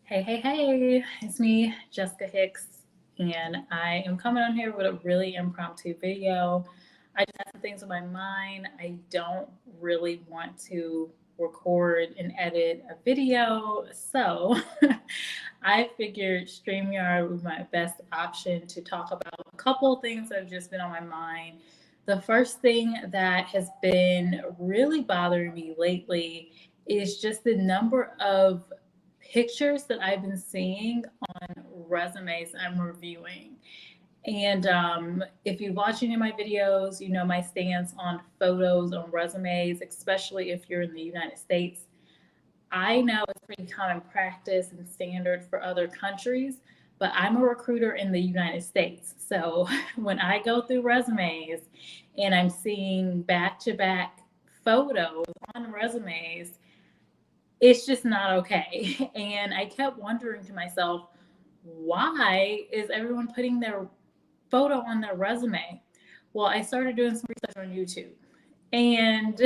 Hey, it's me, Jessica Hicks, and I am coming on here with a really impromptu video. I just had some things on my mind. I don't really want to record and edit a video, so I figured StreamYard was my best option to talk about a couple of things that have just been on my mind. The first thing that has been really bothering me lately is just the number of pictures that I've been seeing on resumes I'm reviewing. And if you watch any of my videos, you know my stance on photos on resumes, especially if you're in the United States. I know it's pretty common practice and standard for other countries, but I'm a recruiter in the United States. So when I go through resumes and I'm seeing back to back photos on resumes, it's just not okay. And I kept wondering to myself, why is everyone putting their photo on their resume? Well, I started doing some research on YouTube, and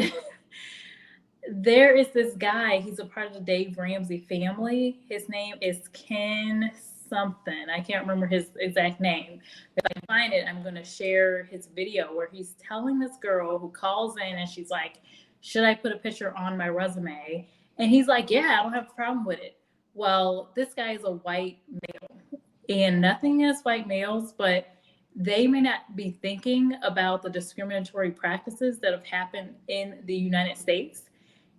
there is this guy. He's a part of the Dave Ramsey family. His name is Ken something. I can't remember his exact name. If I can find it, I'm going to share his video where he's telling this girl who calls in and she's like, should I put a picture on my resume? And he's like, yeah, I don't have a problem with it. Well, this guy is a white male, and nothing against white males, but they may not be thinking about the discriminatory practices that have happened in the United States.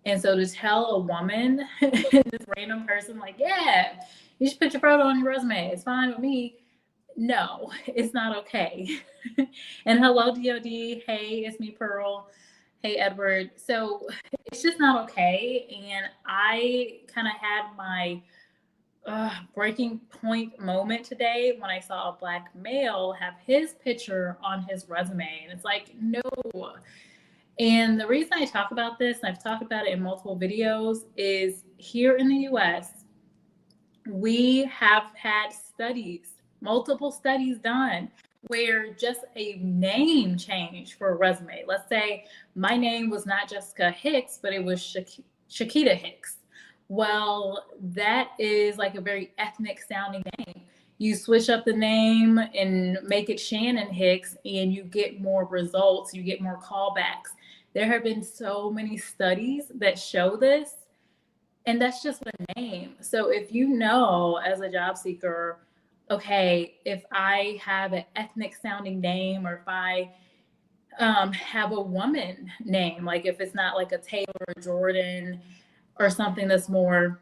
And so to tell a woman, this random person, like, yeah, you should put your photo on your resume, it's fine with me. No, it's not okay. And hello, DOD. Hey, it's me, Pearl. Hey, Edward. So it's just not okay. And I kind of had my breaking point moment today when I saw a black male have his picture on his resume. And it's like, no. And the reason I talk about this, and I've talked about it in multiple videos, is here in the US, we have had studies, multiple studies done, where just a name change for a resume. Let's say my name was not Jessica Hicks, but it was Shakita Hicks. Well, that is like a very ethnic sounding name. You switch up the name and make it Shannon Hicks, and you get more results, you get more callbacks. There have been so many studies that show this, and that's just a name. So if you know as a job seeker, okay, if I have an ethnic sounding name, or if I have a woman name, like if it's not like a Taylor or Jordan or something that's more,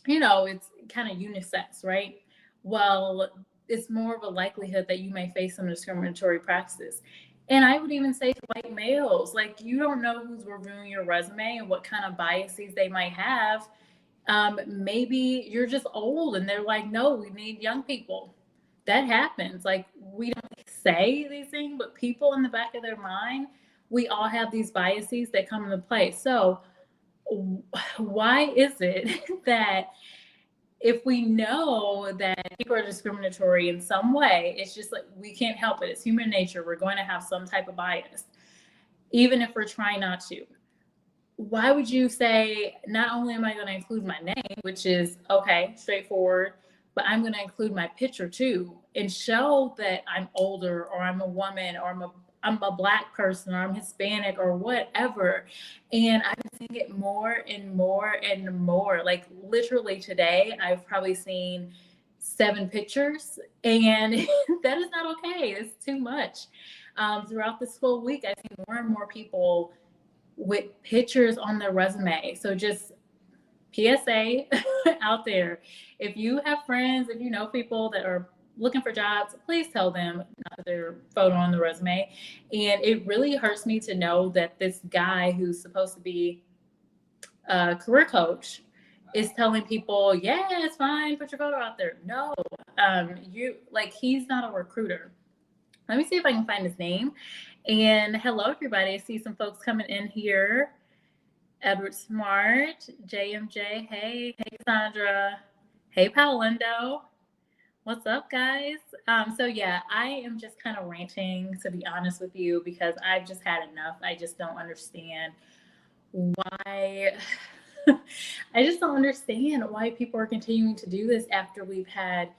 it's kind of unisex, right? Well, it's more of a likelihood that you may face some discriminatory practices. And I would even say to white males, like, you don't know who's reviewing your resume and what kind of biases they might have. Maybe you're just old and they're like, no, we need young people. That happens. Like, we don't say these things, but people in the back of their mind, we all have these biases that come into play. So why is it that if we know that people are discriminatory in some way, it's just like we can't help it. It's human nature. We're going to have some type of bias, even if we're trying not to. Why would you say, not only am I going to include my name, which is okay, straightforward, but I'm going to include my picture too and show that I'm older, or I'm a woman, or I'm a black person, or I'm Hispanic, or whatever. And I've been seeing it more and more and more. Like, literally today, I've probably seen 7 pictures, and that is not okay. It's too much. Throughout this whole week, I've seen more and more people with pictures on their resume. So just PSA out there. If you have friends, if you know people that are looking for jobs, please tell them not their photo on the resume. And it really hurts me to know that this guy who's supposed to be a career coach is telling people, yeah, it's fine, put your photo out there. No, he's not a recruiter. Let me see if I can find his name. And hello, everybody. I see some folks coming in here. Edward Smart, JMJ. Hey, Sandra. Hey, Paulindo. What's up, guys? So yeah, I am just kind of ranting, to be honest with you, because I've just had enough. I just don't understand why I just don't understand why people are continuing to do this after we've had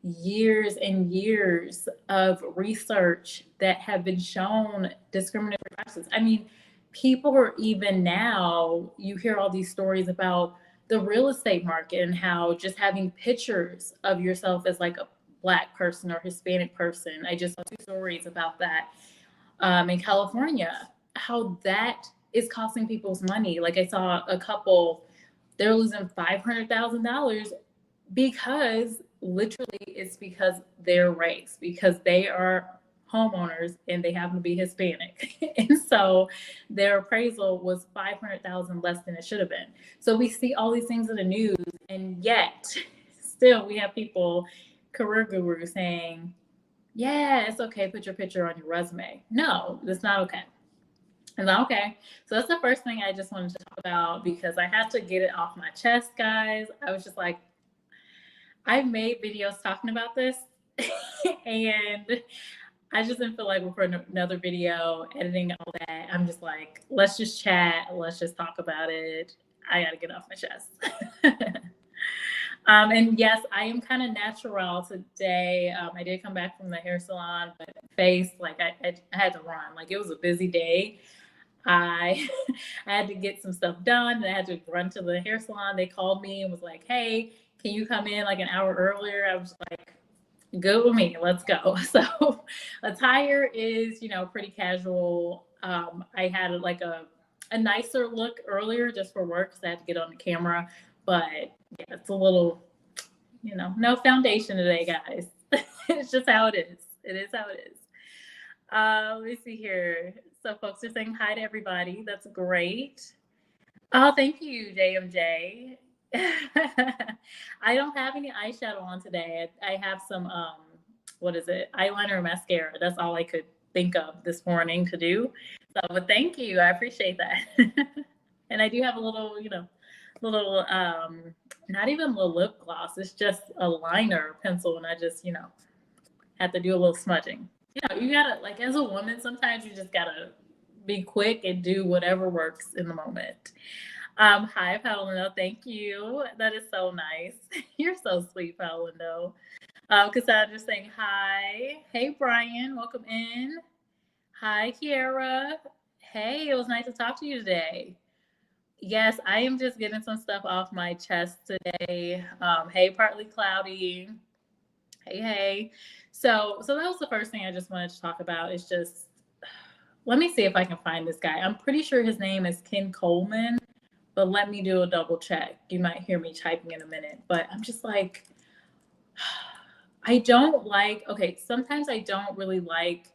years and years of research that have been shown discriminatory practices. I mean, people are even now, you hear all these stories about the real estate market and how just having pictures of yourself as like a Black person or Hispanic person. I just saw two stories about that in California, how that is costing people's money. Like I saw a couple, they're losing $500,000 because literally it's because their race, because they are homeowners and they happen to be Hispanic. And so their appraisal was 500,000 less than it should have been. So we see all these things in the news, and yet still we have people, career gurus, saying, yeah, it's okay, put your picture on your resume. No, that's not okay. It's not okay. So that's the first thing I just wanted to talk about because I had to get it off my chest, guys. I was just like, I've made videos talking about this and I just didn't feel like we're for another video, editing all that. I'm just like, let's just chat. Let's just talk about it. I got to get off my chest. And yes, I am kind of natural today. I did come back from the hair salon, but face, like I had to run. Like it was a busy day. I had to get some stuff done and I had to run to the hair salon. They called me and was like, hey, can you come in like an hour earlier? I was like, good with me, let's go. So attire is, pretty casual. I had like a nicer look earlier just for work because I had to get on the camera. But yeah, it's a little, no foundation today, guys. It's just how it is. It is how it is. Let me see here. So folks are saying hi to everybody. That's great. Oh, thank you, JMJ. I don't have any eyeshadow on today. I have some, what is it? Eyeliner and mascara. That's all I could think of this morning to do. So, but thank you. I appreciate that. And I do have a little, not even a lip gloss. It's just a liner pencil. And I just, have to do a little smudging. You gotta, like, as a woman, sometimes you just gotta be quick and do whatever works in the moment. Hi, Paolindo. Thank you. That is so nice. You're so sweet, Paolindo. Cassandra's saying hi. Hey, Brian. Welcome in. Hi, Kiara. Hey, it was nice to talk to you today. Yes, I am just getting some stuff off my chest today. Hey, partly cloudy. Hey. So that was the first thing I just wanted to talk about. Is just, let me see if I can find this guy. I'm pretty sure his name is Ken Coleman, but let me do a double check. You might hear me typing in a minute, but I'm just like, sometimes I don't really like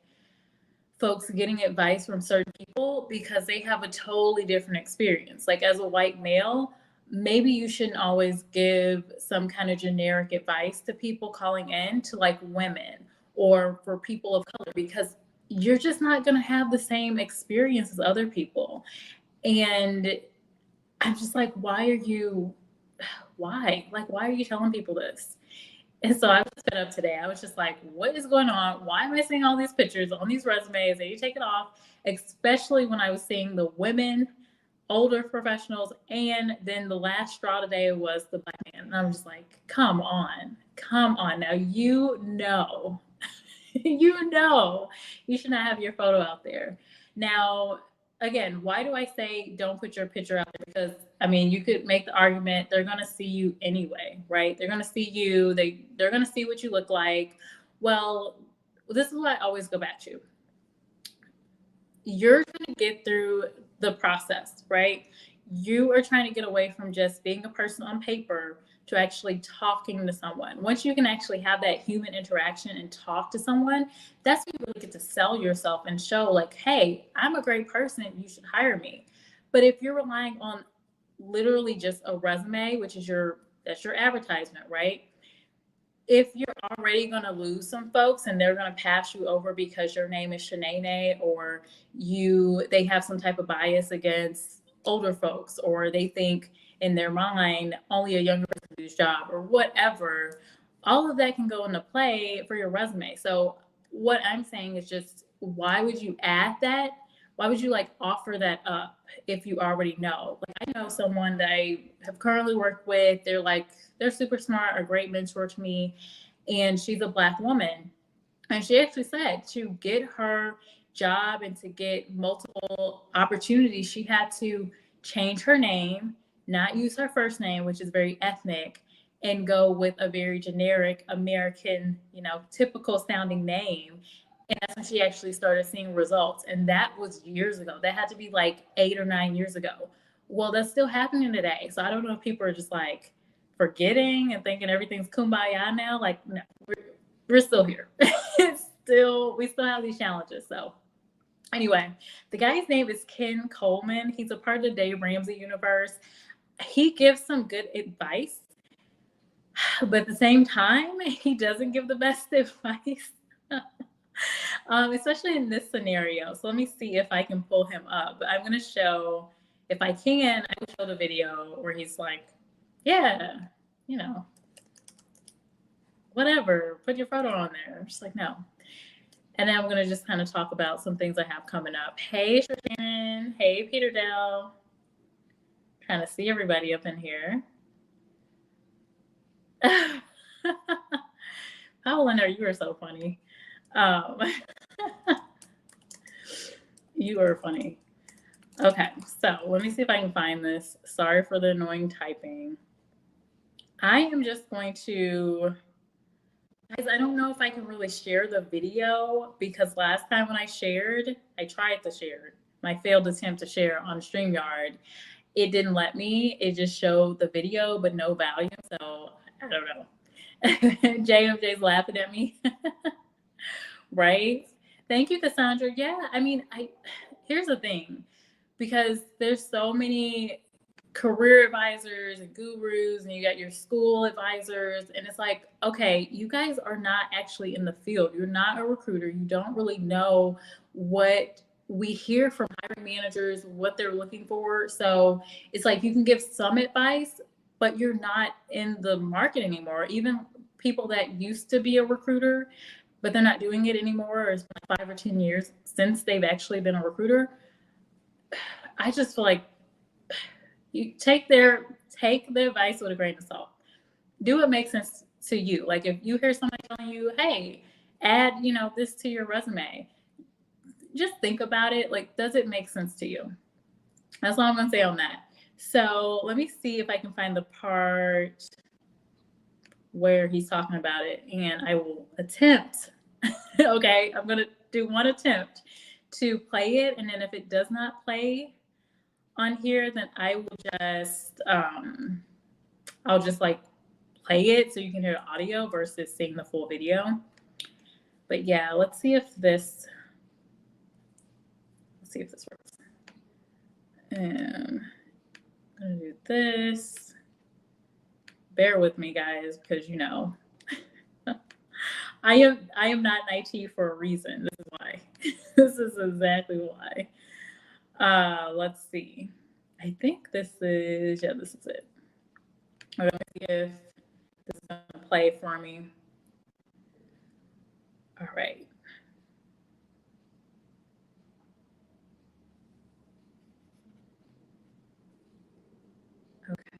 folks getting advice from certain people because they have a totally different experience. Like as a white male, maybe you shouldn't always give some kind of generic advice to people calling in to like women or for people of color because you're just not going to have the same experience as other people. And I'm just like, why are you telling people this? And so I was fed up today. I was just like, what is going on? Why am I seeing all these pictures on these resumes that you take it off? Especially when I was seeing the women, older professionals, and then the last straw today was the Black man. And I'm just like, come on. Now, you should not have your photo out there. Now, again, why do I say don't put your picture out there? Because, you could make the argument they're going to see you anyway, right? They're going to see you. They're going to see what you look like. Well, this is what I always go back to. You're going to get through the process, right? You are trying to get away from just being a person on paper to actually talking to someone. Once you can actually have that human interaction and talk to someone, that's when you really get to sell yourself and show like, hey, I'm a great person. You should hire me. But if you're relying on literally just a resume, which is that's your advertisement, right? If you're already going to lose some folks and they're going to pass you over because your name is Shanae or they have some type of bias against older folks, or they think in their mind only a younger person can do this job or whatever, all of that can go into play for your resume. So what I'm saying is just, why would you add that why would you like offer that up if you already know? Like, I know someone that I have currently worked with. They're super smart, a great mentor to me, and she's a Black woman. And she actually said to get her job and to get multiple opportunities, she had to change her name, not use her first name, which is very ethnic, and go with a very generic American, typical sounding name. And that's when she actually started seeing results. And that was years ago. That had to be like 8 or 9 years ago. Well, that's still happening today. So I don't know if people are just like forgetting and thinking everything's kumbaya now. Like, no, we're still here. We still have these challenges. So anyway, the guy's name is Ken Coleman. He's a part of the Dave Ramsey universe. He gives some good advice, but at the same time, he doesn't give the best advice. Especially in this scenario. So let me see if I can pull him up. But I'm going to show, if I can, I will show the video where he's like, yeah, whatever, put your photo on there. I'm just like, no. And then I'm going to just kind of talk about some things I have coming up. Hey, Shannon. Hey, Peter Dell. Trying to see everybody up in here. Paulina, you are so funny. You are funny. Okay, so let me see if I can find this. Sorry for the annoying typing. I am just going to, guys, I don't know if I can really share the video because last time when I tried to share my failed attempt to share on StreamYard. It didn't let me. It just showed the video, but no volume. So I don't know. JMJ's laughing at me. Right? Thank you, Cassandra. Yeah, I mean, here's the thing, because there's so many career advisors and gurus, and you got your school advisors, and it's like, okay, you guys are not actually in the field. You're not a recruiter. You don't really know what we hear from hiring managers, what they're looking for. So it's like you can give some advice, but you're not in the market anymore. Even people that used to be a recruiter, but they're not doing it anymore, or it's been 5 or 10 years since they've actually been a recruiter. I just feel like you take the advice with a grain of salt. Do what makes sense to you. Like if you hear somebody telling you, hey, add, this to your resume, just think about it. Like, does it make sense to you? That's all I'm going to say on that. So let me see if I can find the part where he's talking about it, and I will attempt. Okay, I'm going to do one attempt to play it, and then if it does not play on here, then I will just I'll just like play it so you can hear the audio versus seeing the full video. But yeah, let's see if this works. And I'm gonna do this. Bear with me, guys, because I am not in IT for a reason. This is why. This is exactly why. Let's see. I think this is it. I'm gonna see if this is gonna play for me. All right.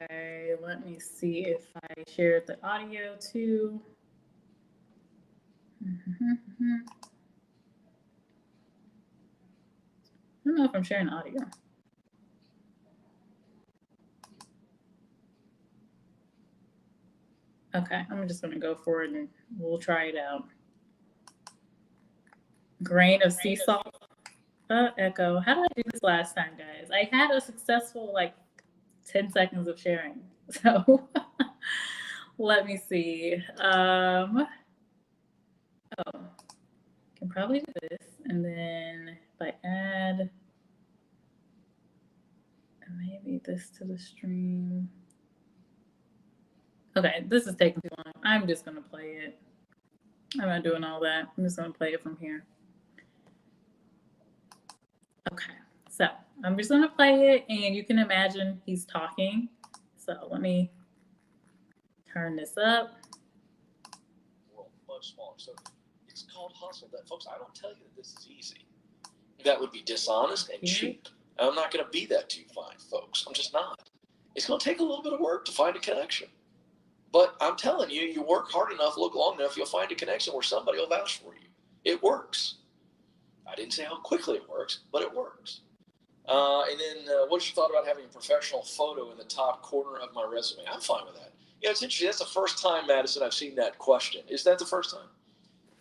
Okay, let me see if I shared the audio too. I don't know if I'm sharing audio. Okay, I'm just gonna go for it and we'll try it out. Grain of sea salt. Echo. How did I do this last time, guys? I had a successful 10 seconds of sharing. So let me see. Oh, can probably do this. And then if I add maybe this to the stream. Okay, this is taking too long. I'm just gonna play it. I'm not doing all that. I'm just gonna play it from here. Okay, so I'm just gonna play it, and you can imagine he's talking. So let me turn this up. World much smaller. So it's called hustle. That folks, I don't tell you that this is easy. that would be dishonest and cheap. I'm not going to be that to you fine folks. I'm just not. It's going to take a little bit of work to find a connection. But I'm telling you, you work hard enough, look long enough, you'll find a connection where somebody will vouch for you. It works. I didn't say how quickly it works, but it works. And then what's your thought about having a professional photo in the top corner of my resume? I'm fine with that. Yeah, it's interesting. That's the first time, Madison, I've seen that question. Is that the first time?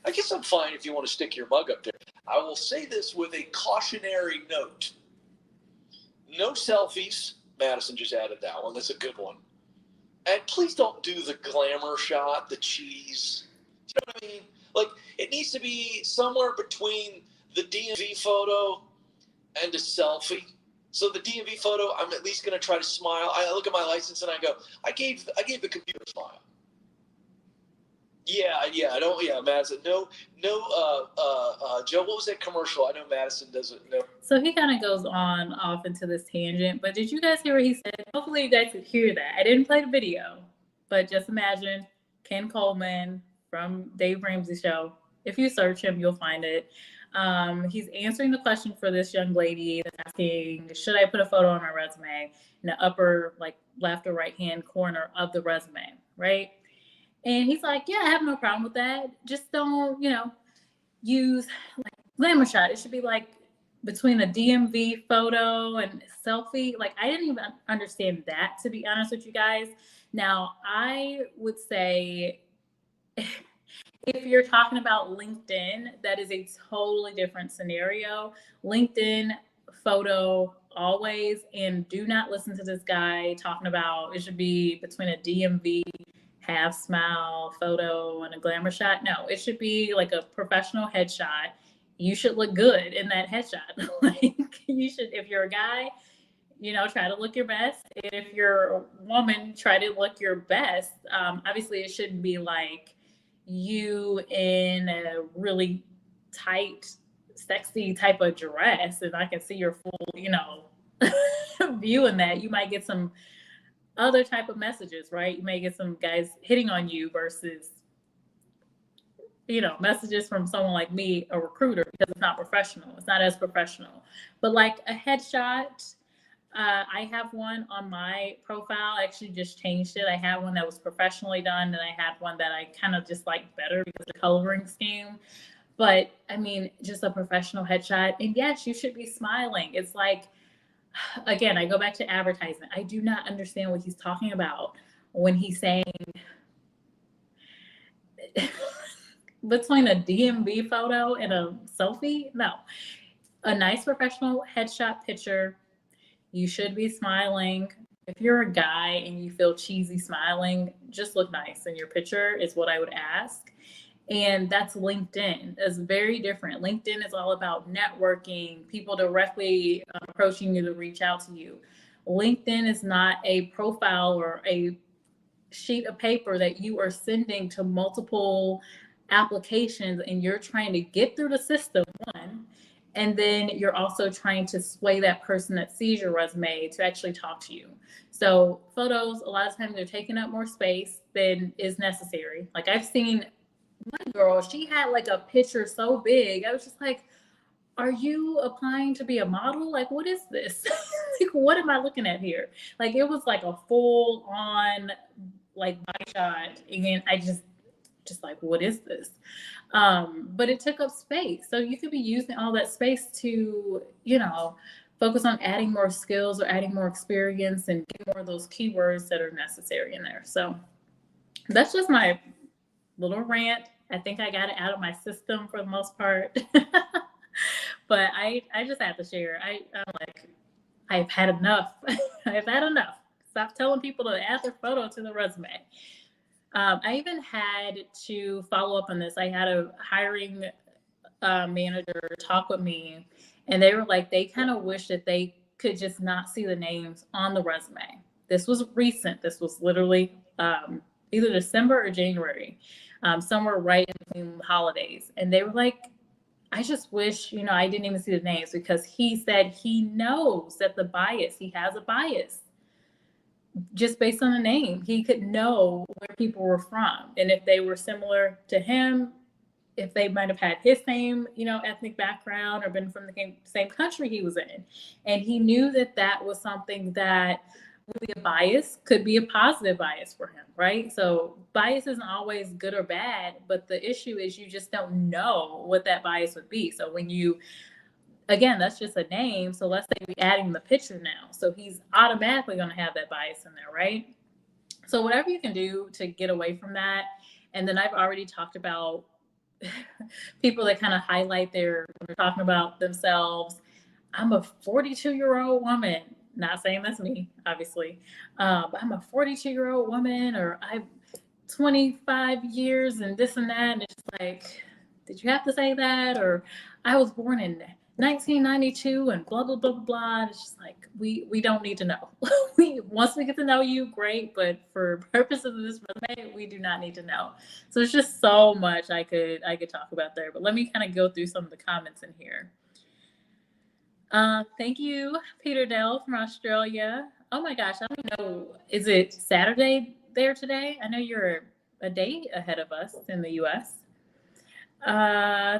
I guess I'm fine if you want to stick your mug up there. I will say this with a cautionary note. No selfies. Madison just added that one. That's a good one. And please don't do the glamour shot, the cheese. Do you know what I mean? Like, it needs to be somewhere between the DMV photo and a selfie. So the DMV photo, I'm at least going to try to smile. I look at my license and I go, I gave the computer a smile. Yeah, Madison. No, Joe, what was that commercial? I know Madison doesn't know. So he kind of goes off into this tangent, but did you guys hear what he said? Hopefully you guys could hear that. I didn't play the video, but just imagine Ken Coleman from Dave Ramsey's show. If you search him, you'll find it. He's answering the question for this young lady that's asking, should I put a photo on my resume in the upper, like, left or right hand corner of the resume, right? And he's like, yeah, I have no problem with that. Just don't, use like glamour shot. It should be like between a DMV photo and selfie. Like, I didn't even understand that, to be honest with you guys. Now, I would say if you're talking about LinkedIn, that is a totally different scenario. LinkedIn photo always, and do not listen to this guy talking about it should be between a DMV half smile photo and a glamour shot. No, it should be like a professional headshot. You should look good in that headshot. Like, you should, if you're a guy, try to look your best. And if you're a woman, try to look your best. Obviously, it shouldn't be like you in a really tight, sexy type of dress, and I can see your full, view in that. You might get some other type of messages, right? You may get some guys hitting on you versus, messages from someone like me, a recruiter, because it's not professional. It's not as professional. But like a headshot, I have one on my profile. I actually just changed it. I had one that was professionally done, and I had one that I kind of just like better because of the coloring scheme. But I mean, just a professional headshot. And yes, you should be smiling. It's like, again, I go back to advertisement. I do not understand what he's talking about when he's saying between a DMV photo and a selfie. No, a nice professional headshot picture. You should be smiling. If you're a guy and you feel cheesy smiling, just look nice in your picture is what I would ask. And that's LinkedIn. It's very different. LinkedIn is all about networking, people directly approaching you to reach out to you. LinkedIn is not a profile or a sheet of paper that you are sending to multiple applications and you're trying to get through the system, one, and then you're also trying to sway that person that sees your resume to actually talk to you. So photos, a lot of times they're taking up more space than is necessary. Like, I've seen one girl, she had like a picture so big. I was just like, are you applying to be a model? Like, what is this? Like, what am I looking at here? Like, it was like a full on like body shot. And I just like, what is this? But it took up space. So you could be using all that space to, focus on adding more skills or adding more experience and get more of those keywords that are necessary in there. So that's just my little rant. I think I got it out of my system for the most part. But I just have to share. I'm like, I've had enough. I've had enough. Stop telling people to add their photo to the resume. I even had to follow up on this. I had a hiring manager talk with me, and they were like, they kind of wish that they could just not see the names on the resume. This was recent. This was literally either December or January, somewhere right in between the holidays. And they were like, I just wish, I didn't even see the names, because he said he knows that he has a bias. Just based on the name, he could know where people were from. And if they were similar to him, if they might have had his same, ethnic background or been from the same country he was in. And he knew that that was something that would be a bias, could be a positive bias for him, right? So bias isn't always good or bad, but the issue is you just don't know what that bias would be. So when you, again, that's just a name. So let's say we're adding the picture now. So he's automatically going to have that bias in there, right? So whatever you can do to get away from that. And then I've already talked about people that kind of highlight when they're talking about themselves. I'm a 42-year-old woman. Not saying that's me, obviously. But I'm a 42-year-old woman, or I'm 25 years and this and that. And it's like, did you have to say that? Or I was born in 1992 and blah, blah, blah, blah, blah. And it's just like, we don't need to know. Once we get to know you, great. But for purposes of this resume, we do not need to know. So there's just so much I could talk about there. But let me kind of go through some of the comments in here. Thank you, Peter Dell from Australia. Oh my gosh, I don't know. Is it Saturday there today? I know you're a day ahead of us in the US.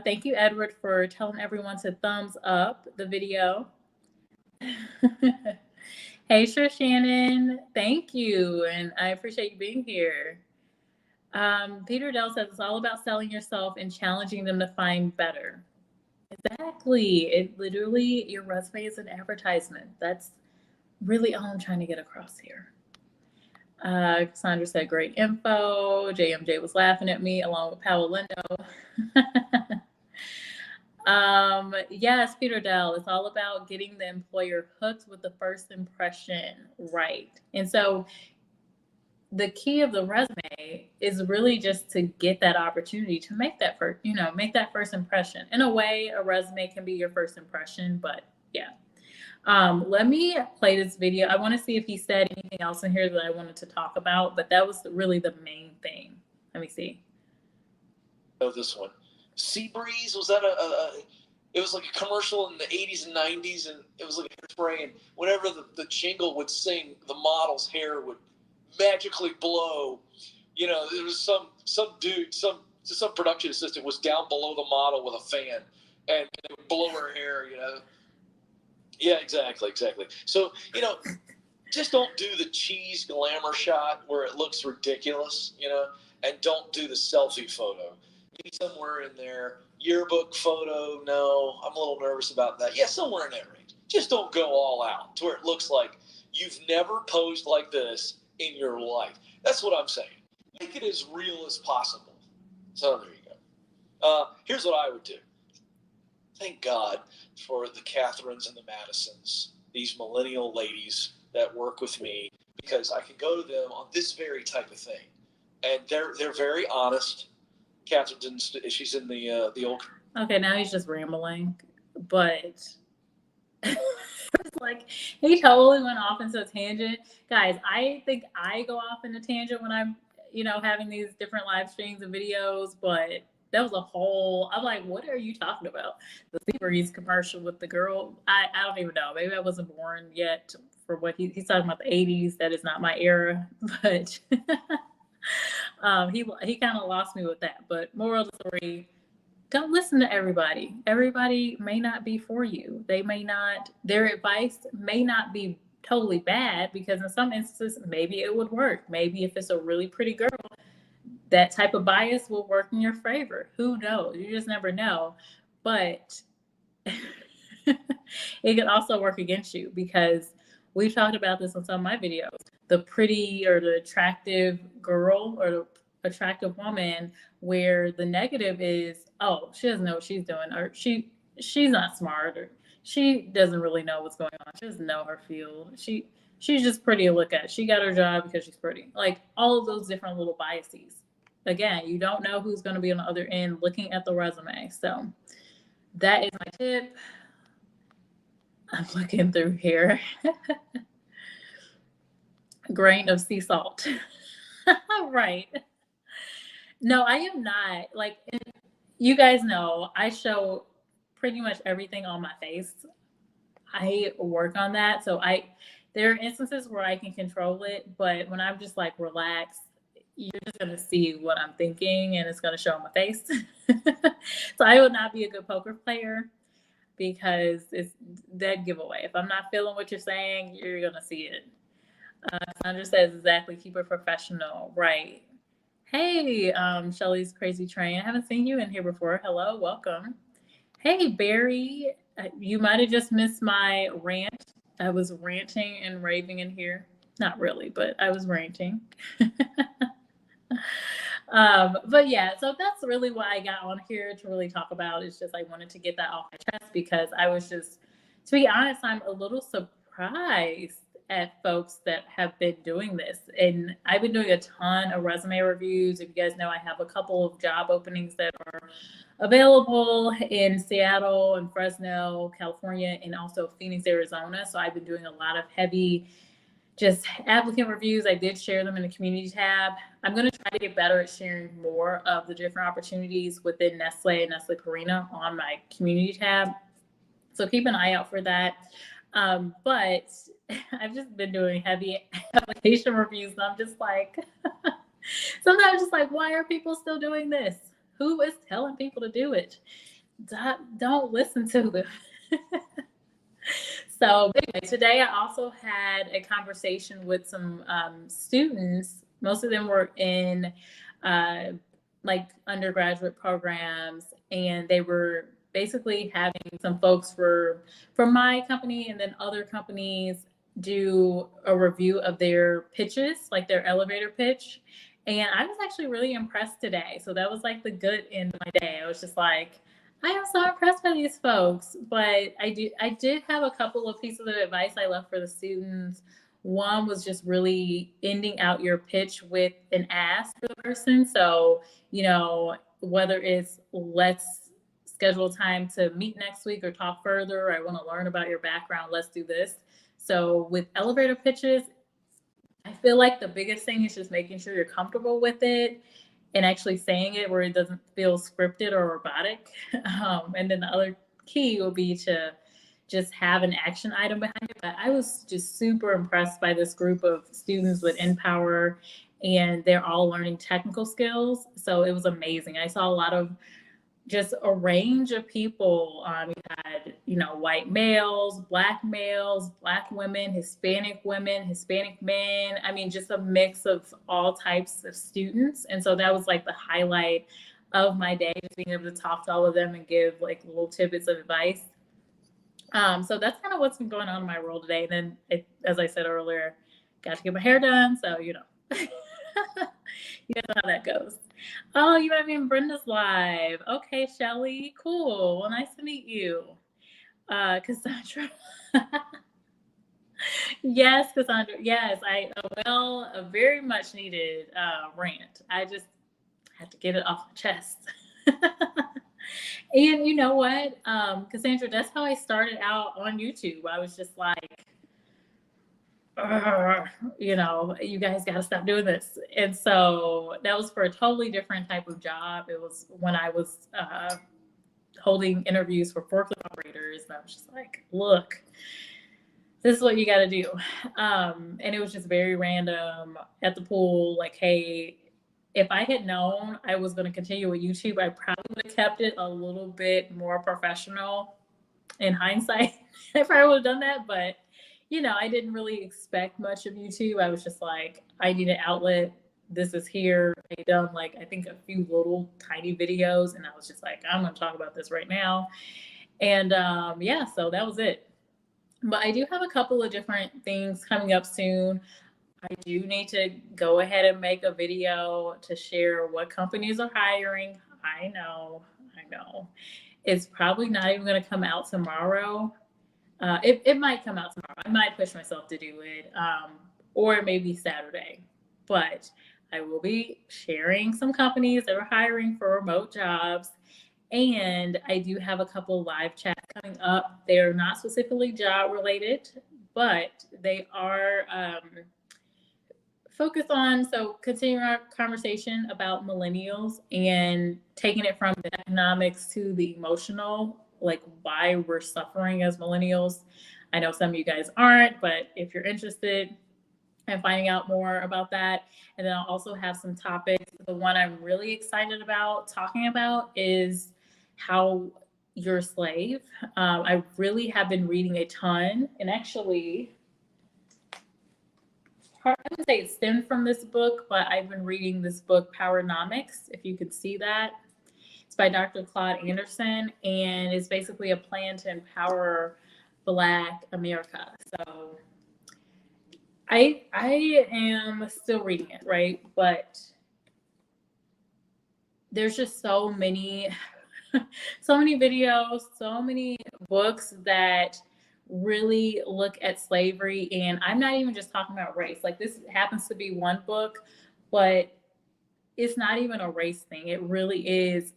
Thank you, Edward, for telling everyone to thumbs up the video. Hey, sure, Shannon. Thank you. And I appreciate you being here. Peter Dell says it's all about selling yourself and challenging them to find better. Exactly. It literally, your resume is an advertisement. That's really all I'm trying to get across here. Cassandra said, great info. JMJ was laughing at me along with Paolo Lindo. Yes, Peter Dell, it's all about getting the employer hooked with the first impression right. And so the key of the resume is really just to get that opportunity to make that first impression. In a way, a resume can be your first impression, but yeah. Let me play this video. I want to see if he said anything else in here that I wanted to talk about, but that was really the main thing. Let me see. Oh, this one. Seabreeze, was that it was like a commercial in the 80s and 90s, and it was like a hairspray, and whenever the jingle would sing, the model's hair would magically blow. There was some dude, some production assistant was down below the model with a fan, and it would blow her hair. Yeah, exactly. So just don't do the cheese glamour shot where it looks ridiculous. And don't do the selfie photo. Maybe somewhere in there, yearbook photo. No, I'm a little nervous about that. Yeah, somewhere in that range. Just don't go all out to where it looks like you've never posed like this in your life. That's what I'm saying. Make it as real as possible. So there you go. Here's what I would do. Thank God for the Catherines and the Madisons, these millennial ladies that work with me, because I can go to them on this very type of thing, and they're very honest. Catherine, she's in the old. Okay, now he's just rambling, but. It's like he totally went off into a tangent. Guys, I think I go off in a tangent when I'm, having these different live streams and videos, but that was I'm like, what are you talking about? The Seabreeze commercial with the girl. I don't even know. Maybe I wasn't born yet for what he's talking about, the 80s. That is not my era, but he kind of lost me with that. But moral of the story, don't listen to everybody. Everybody may not be for you. Their advice may not be totally bad, because in some instances, maybe it would work. Maybe if it's a really pretty girl, that type of bias will work in your favor. Who knows? You just never know. But it can also work against you, because we've talked about this on some of my videos. The pretty or the attractive girl or the attractive woman, where the negative is, oh, she doesn't know what she's doing, or she's not smart, or she doesn't really know what's going on. She doesn't know her field. She's just pretty to look at. She got her job because she's pretty. Like all of those different little biases. Again, you don't know who's going to be on the other end looking at the resume. So that is my tip. I'm looking through here. A grain of sea salt. Right. No, I am not. Like, you guys know, I show pretty much everything on my face. I work on that. So there are instances where I can control it, but when I'm just like relaxed, you're just going to see what I'm thinking and it's going to show on my face. So I would not be a good poker player because it's dead giveaway. If I'm not feeling what you're saying, you're going to see it. Sandra says exactly, keep it professional. Right. Hey, Shelly's Crazy Train. I haven't seen you in here before. Hello, welcome. Hey, Barry. You might have just missed my rant. I was ranting and raving in here. Not really, but I was ranting. But yeah, so that's really why I got on here to really talk about. It's just I wanted to get that off my chest because I was just, to be honest, I'm a little surprised at folks that have been doing this. And I've been doing a ton of resume reviews. If you guys know, I have a couple of job openings that are available in Seattle and Fresno, California, and also Phoenix, Arizona. So I've been doing a lot of heavy just applicant reviews. I did share them in the community tab. I'm going to try to get better at sharing more of the different opportunities within Nestle and Nestle Purina on my community tab. So keep an eye out for that. But I've just been doing heavy application reviews. And I'm just like, sometimes just like, why are people still doing this? Who is telling people to do it? Don't listen to them. So anyway, today I also had a conversation with some students. Most of them were in like undergraduate programs, and they were basically having some folks from my company and then other companies do a review of their pitches, like their elevator pitch. And I was actually really impressed today. So that was like the good end of my day. I was just like, I am so impressed by these folks. But I did have a couple of pieces of advice I left for the students. One was just really ending out your pitch with an ask for the person. So, you know, whether it's let's schedule time to meet next week or talk further, or I want to learn about your background, let's do this. So with elevator pitches, I feel like the biggest thing is just making sure you're comfortable with it and actually saying it where it doesn't feel scripted or robotic. And then the other key will be to just have an action item behind it. But I was just super impressed by this group of students with Empower, and they're all learning technical skills. So it was amazing. I saw a lot of just a range of people. You had, you know, white males, black women, Hispanic men. I mean, just a mix of all types of students. And so that was like the highlight of my day, just being able to talk to all of them and give like little tidbits of advice. So that's kind of what's been going on in my world today. And then, as I said earlier, got to get my hair done. So, you know, you know how that goes. Oh, you might be in Brenda's live. Okay, Shelly. Cool. Well, nice to meet you. Cassandra. Yes, Cassandra. Yes, a very much needed rant. I just had to get it off my chest. And you know what, Cassandra, that's how I started out on YouTube. I was just like, you know, you guys got to stop doing this. And so that was for a totally different type of job. It was when I was holding interviews for forklift operators. And I was just like, look, this is what you got to do. And it was just very random at the pool. Like, hey, if I had known I was going to continue with YouTube, I probably would have kept it a little bit more professional in hindsight. I probably would have done that. But, you know, I didn't really expect much of YouTube. I was just like, I need an outlet. This is here. I done like, I think a few little tiny videos. And I was just like, I'm going to talk about this right now. And yeah, so that was it. But I do have a couple of different things coming up soon. I do need to go ahead and make a video to share what companies are hiring. I know. It's probably not even going to come out tomorrow. It might come out tomorrow. I might push myself to do it, or maybe Saturday. But I will be sharing some companies that are hiring for remote jobs. And I do have a couple live chats coming up. They are not specifically job related, but they are focused on, so continuing our conversation about millennials and taking it from the economics to the emotional, like why we're suffering as millennials. I know some of you guys aren't, but if you're interested, and finding out more about that. And then I'll also have some topics. The one I'm really excited about talking about is how you're a slave. I really have been reading a ton, and actually, I would say it stemmed from this book, but I've been reading this book, Powernomics, if you could see that. It's by Dr. Claude Anderson, and it's basically a plan to empower Black America. So I am still reading it, right? But there's just so many videos, so many books that really look at slavery. And I'm not even just talking about race. Like, this happens to be one book, but it's not even a race thing. It really is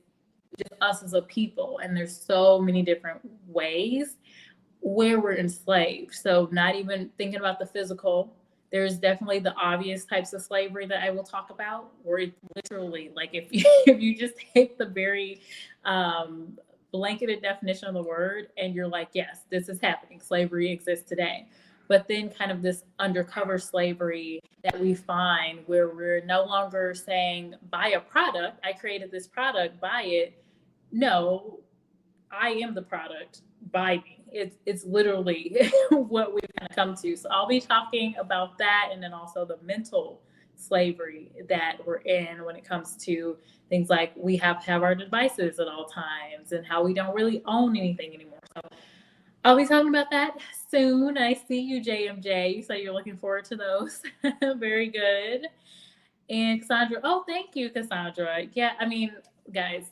just us as a people. And there's so many different ways where we're enslaved. So not even thinking about the physical, there's definitely the obvious types of slavery that I will talk about, where it's literally, like, if you just take the very blanketed definition of the word and you're like, yes, this is happening. Slavery exists today. But then kind of this undercover slavery that we find where we're no longer saying, buy a product. I created this product, buy it. No, I am the product, buy me. It's literally what we've kind of come to. So I'll be talking about that, and then also the mental slavery that we're in when it comes to things like we have to have our devices at all times and how we don't really own anything anymore. So I'll be talking about that soon. I see you, JMJ. So you're looking forward to those. Very good. And Cassandra, oh, thank you, Cassandra. Yeah, I mean, guys,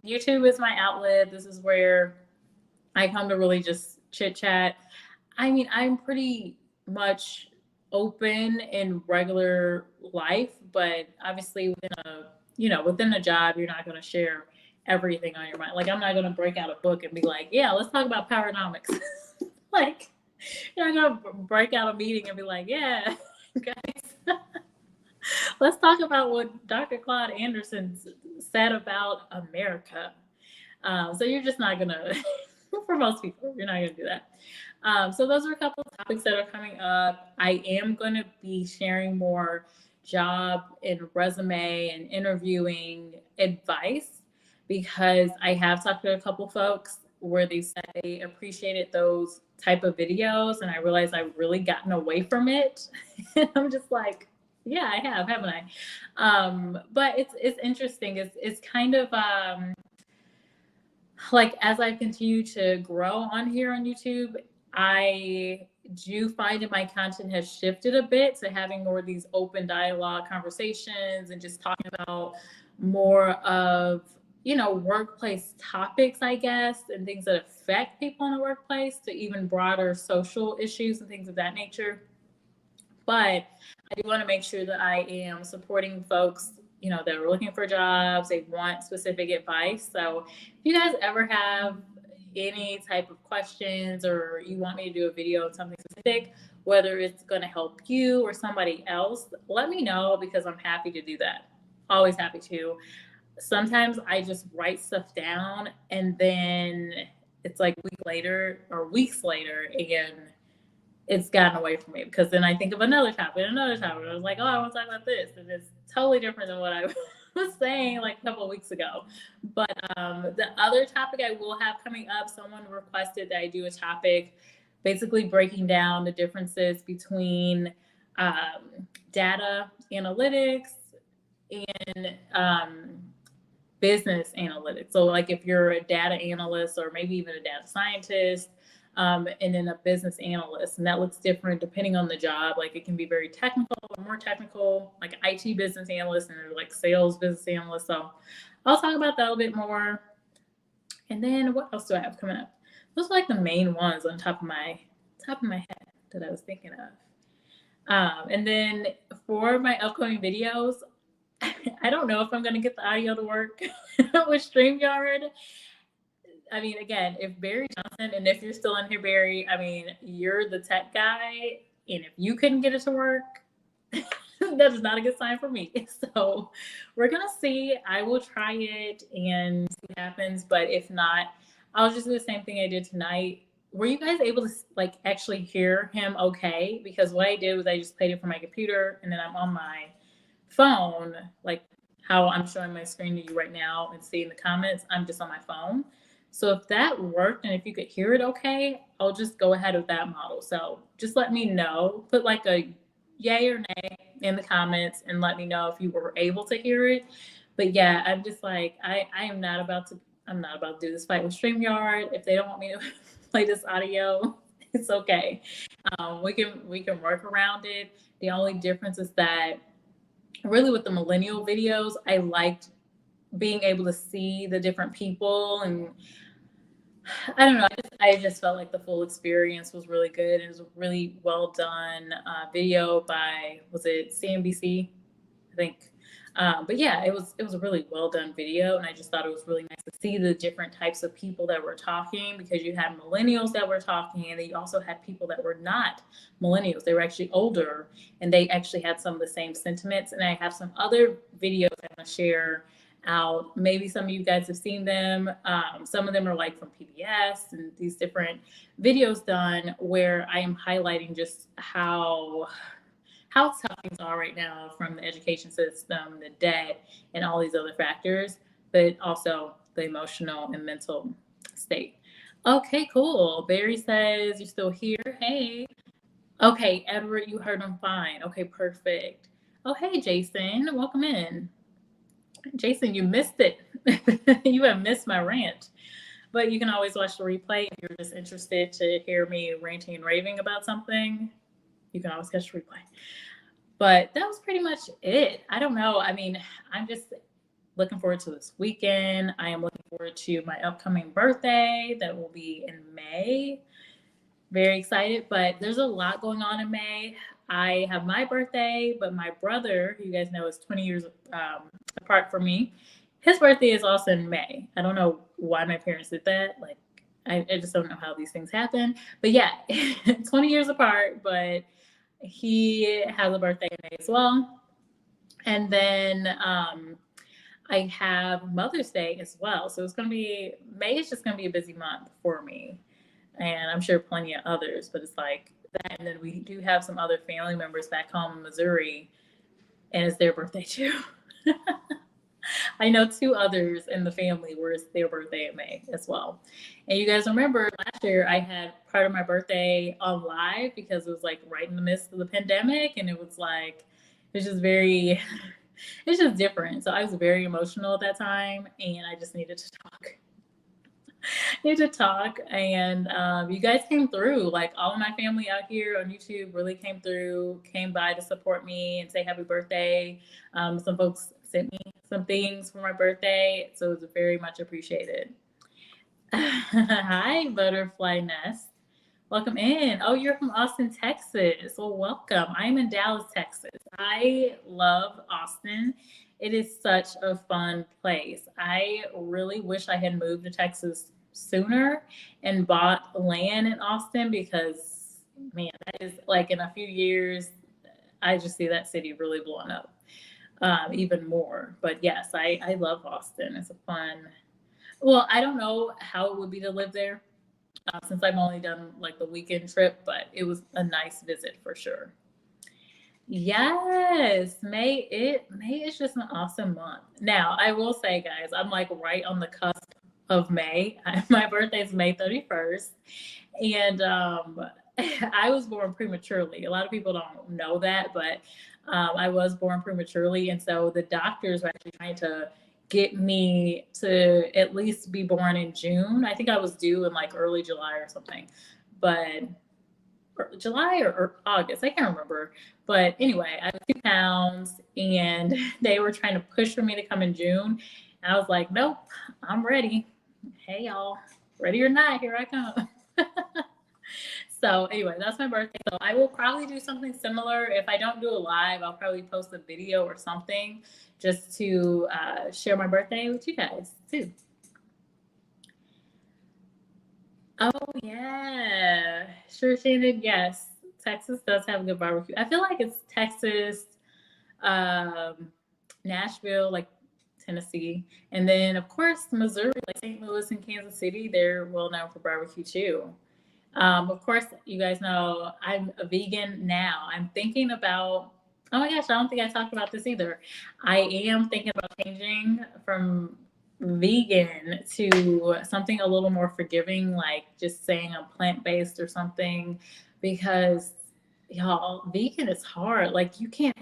YouTube is my outlet. This is where I come to really just chit chat. I mean, I'm pretty much open in regular life, but obviously within a job, you're not going to share everything on your mind. Like, I'm not going to break out a book and be like, yeah, let's talk about Powernomics. Like, you're not going to break out a meeting and be like, yeah, guys, let's talk about what Dr. Claude Anderson said about America. So you're just not going to, for most people, you're not going to do that. So those are a couple of topics that are coming up. I am going to be sharing more job and resume and interviewing advice, because I have talked to a couple folks where they said they appreciated those type of videos, and I realized I've really gotten away from it. And I'm just like, yeah, I have, haven't I? But it's interesting. It's kind of like, as I continue to grow on here on YouTube, I do find that my content has shifted a bit to having more of these open dialogue conversations and just talking about more of, workplace topics, I guess, and things that affect people in the workplace, to even broader social issues and things of that nature. But I do want to make sure that I am supporting folks, that are looking for jobs, they want specific advice. So if you guys ever have any type of questions, or you want me to do a video on something specific, whether it's going to help you or somebody else, let me know, because I'm happy to do that. Always happy to. Sometimes I just write stuff down, and then it's like weeks later, and it's gotten away from me, because then I think of another topic. And I was like, oh, I want to talk about this. And it's totally different than what I was saying like a couple of weeks ago. But the other topic I will have coming up, someone requested that I do a topic basically breaking down the differences between data analytics and business analytics. So like, if you're a data analyst, or maybe even a data scientist, and then a business analyst, and that looks different depending on the job. Like, it can be very technical or more technical, like IT business analyst, and like sales business analyst. So I'll talk about that a little bit more. And then what else do I have coming up? Those are like the main ones on top of my head that I was thinking of. And then for my upcoming videos, I don't know if I'm going to get the audio to work with StreamYard. I mean, again, if Barry Johnson, and if you're still in here, Barry, I mean, you're the tech guy, and if you couldn't get it to work, that is not a good sign for me. So we're going to see. I will try it and see what happens. But if not, I'll just do the same thing I did tonight. were you guys able to like actually hear him okay? Because what I did was I just played it from my computer and then I'm on my phone, like how I'm showing my screen to you right now and seeing the comments. I'm just on my phone. So if that worked and if you could hear it okay, I'll just go ahead with that model. So just let me know. Put like a yay or nay in the comments and let me know if you were able to hear it. But yeah, I'm just like I am not about to I'm not about to do this fight with StreamYard. If they don't want me to play this audio, it's okay. We can work around it. The only difference is that really with the millennial videos, I liked being able to see the different people, and I don't know. I just felt like the full experience was really good. It was a really well done video by, was it CNBC? I think. But yeah, it was a really well done video, and I just thought it was really nice to see the different types of people that were talking, because you had millennials that were talking, and then you also had people that were not millennials. They were actually older, and they actually had some of the same sentiments. And I have some other videos I'm gonna share out. Maybe some of you guys have seen them. Some of them are like from PBS and these different videos done where I am highlighting just how tough things are right now, from the education system, the debt, and all these other factors, but also the emotional and mental state. Okay, cool. Barry says you're still here. Hey. Okay, Edward, you heard him fine. Okay, perfect. Oh, hey, Jason. Welcome in. Jason, you missed it. You have missed my rant. But you can always watch the replay if you're just interested to hear me ranting and raving about something. You can always catch the replay. But that was pretty much it. I don't know. I mean, I'm just looking forward to this weekend. I am looking forward to my upcoming birthday that will be in May. Very excited, but there's a lot going on in May. I have my birthday, but my brother, who you guys know is 20 years apart from me, his birthday is also in May. I don't know why my parents did that. Like, I just don't know how these things happen. But yeah, 20 years apart, but he has a birthday in May as well. And then I have Mother's Day as well. So it's going to be, May is just going to be a busy month for me. And I'm sure plenty of others, but it's like that. And then we do have some other family members back home in Missouri, and it's their birthday too. I know two others in the family where it's their birthday in May as well. And you guys remember last year I had part of my birthday on live because it was like right in the midst of the pandemic, and it was like, it's just very, it's just different. So I was very emotional at that time, and I just needed to talk. And you guys came through. Like, all of my family out here on YouTube really came through, came by to support me and say happy birthday. Some folks sent me some things for my birthday, so it was very much appreciated. Hi, Butterfly Nest. Welcome in. Oh, you're from Austin, Texas. Well, welcome. I'm in Dallas, Texas. I love Austin. It is such a fun place. I really wish I had moved to Texas sooner and bought land in Austin, because, man, that is like, in a few years, I just see that city really blowing up even more. But yes, I love Austin. It's a fun, well, I don't know how it would be to live there since I've only done like the weekend trip, but it was a nice visit for sure. Yes, May is just an awesome month. Now, I will say, guys, I'm like right on the cusp of May. My birthday is May 31st, and I was born prematurely. A lot of people don't know that, but I was born prematurely, and so the doctors were actually trying to get me to at least be born in June. I think I was due in like early July or something, but July or August, I can't remember. But anyway, I was 2 pounds, and they were trying to push for me to come in June. And I was like, nope, I'm ready. Hey, y'all, ready or not, here I come. So anyway, that's my birthday. So I will probably do something similar. If I don't do a live, I'll probably post a video or something just to share my birthday with you guys too. Oh yeah, sure, Shannon. Yes, Texas does have a good barbecue. I feel like it's Texas, Nashville, like Tennessee, and then of course Missouri, like St. Louis and Kansas City. They're well known for barbecue too. Of course, you guys know I'm a vegan now. I'm thinking about, oh my gosh, I don't think I talked about this either. I am thinking about changing from vegan to something a little more forgiving, like just saying I'm plant-based or something, because y'all, vegan is hard. Like you can't,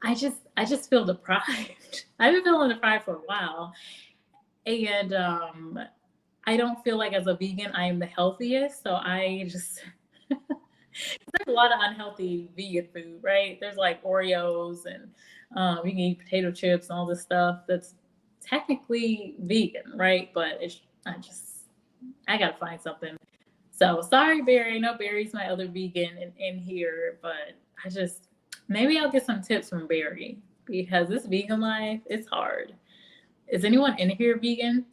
I just feel deprived. I've been feeling deprived for a while. And I don't feel like as a vegan I am the healthiest. So I just there's a lot of unhealthy vegan food, right? There's like Oreos and you can eat potato chips and all this stuff that's technically vegan, right? But I gotta find something. So sorry, Barry. I know Barry's my other vegan in here, but I just maybe I'll get some tips from Barry because this vegan life it's hard. Is anyone in here vegan?